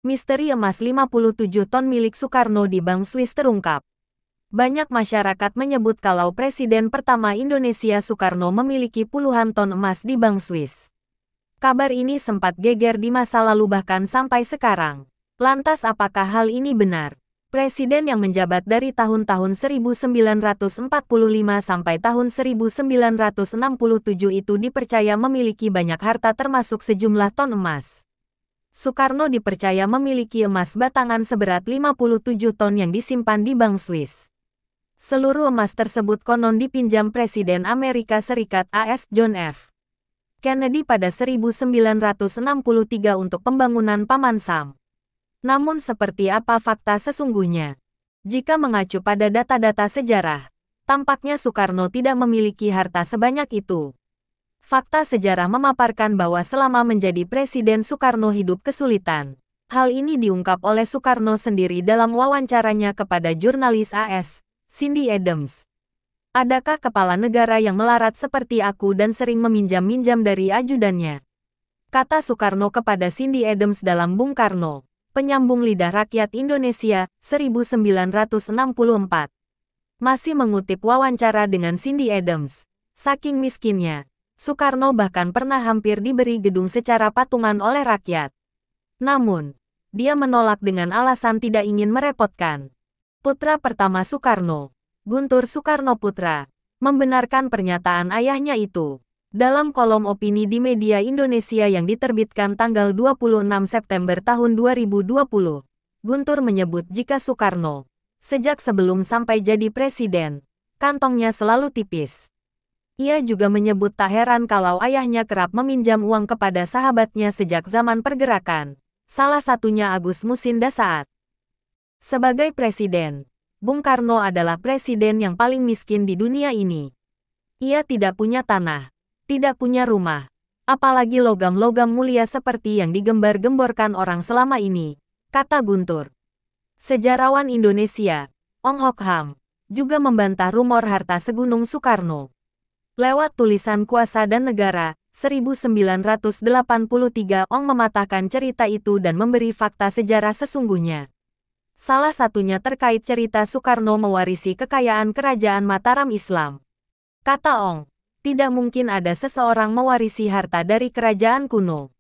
Misteri emas 57 ton milik Soekarno di Bank Swiss terungkap. Banyak masyarakat menyebut kalau Presiden pertama Indonesia Soekarno memiliki puluhan ton emas di Bank Swiss. Kabar ini sempat geger di masa lalu bahkan sampai sekarang. Lantas apakah hal ini benar? Presiden yang menjabat dari tahun-tahun 1945 sampai tahun 1967 itu dipercaya memiliki banyak harta termasuk sejumlah ton emas. Soekarno dipercaya memiliki emas batangan seberat 57 ton yang disimpan di Bank Swiss. Seluruh emas tersebut konon dipinjam Presiden Amerika Serikat AS John F. Kennedy pada 1963 untuk pembangunan Paman Sam. Namun seperti apa fakta sesungguhnya? Jika mengacu pada data-data sejarah, tampaknya Soekarno tidak memiliki harta sebanyak itu. Fakta sejarah memaparkan bahwa selama menjadi presiden Soekarno hidup kesulitan. Hal ini diungkap oleh Soekarno sendiri dalam wawancaranya kepada jurnalis AS, Cindy Adams. Adakah kepala negara yang melarat seperti aku dan sering meminjam-minjam dari ajudannya? Kata Soekarno kepada Cindy Adams dalam Bung Karno, Penyambung Lidah Rakyat Indonesia, 1964. Masih mengutip wawancara dengan Cindy Adams. Saking miskinnya, Soekarno bahkan pernah hampir diberi gedung secara patungan oleh rakyat. Namun, dia menolak dengan alasan tidak ingin merepotkan. Putra pertama Soekarno, Guntur Soekarno Putra, membenarkan pernyataan ayahnya itu. Dalam kolom opini di media Indonesia yang diterbitkan tanggal 26 September tahun 2020, Guntur menyebut jika Soekarno, sejak sebelum sampai jadi presiden, kantongnya selalu tipis. Ia juga menyebut tak heran kalau ayahnya kerap meminjam uang kepada sahabatnya sejak zaman pergerakan, salah satunya Agus Musinda saat sebagai presiden. Bung Karno adalah presiden yang paling miskin di dunia ini. Ia tidak punya tanah, tidak punya rumah, apalagi logam-logam mulia seperti yang digembar-gemborkan orang selama ini, kata Guntur. Sejarawan Indonesia, Ong Hok Ham, juga membantah rumor harta segunung Soekarno. Lewat tulisan Kuasa dan Negara, 1983 Ong mematahkan cerita itu dan memberi fakta sejarah sesungguhnya. Salah satunya terkait cerita Soekarno mewarisi kekayaan kerajaan Mataram Islam. Kata Ong, tidak mungkin ada seseorang mewarisi harta dari kerajaan kuno.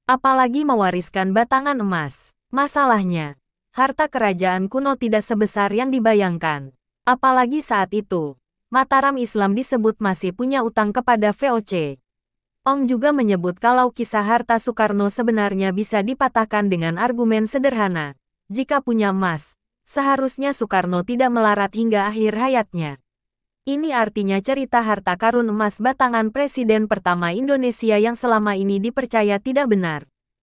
Apalagi mewariskan batangan emas. Masalahnya, harta kerajaan kuno tidak sebesar yang dibayangkan. Apalagi saat itu, Mataram Islam disebut masih punya utang kepada VOC. Ong juga menyebut kalau kisah harta Soekarno sebenarnya bisa dipatahkan dengan argumen sederhana. Jika punya emas, seharusnya Soekarno tidak melarat hingga akhir hayatnya. Ini artinya cerita harta karun emas batangan presiden pertama Indonesia yang selama ini dipercaya tidak benar.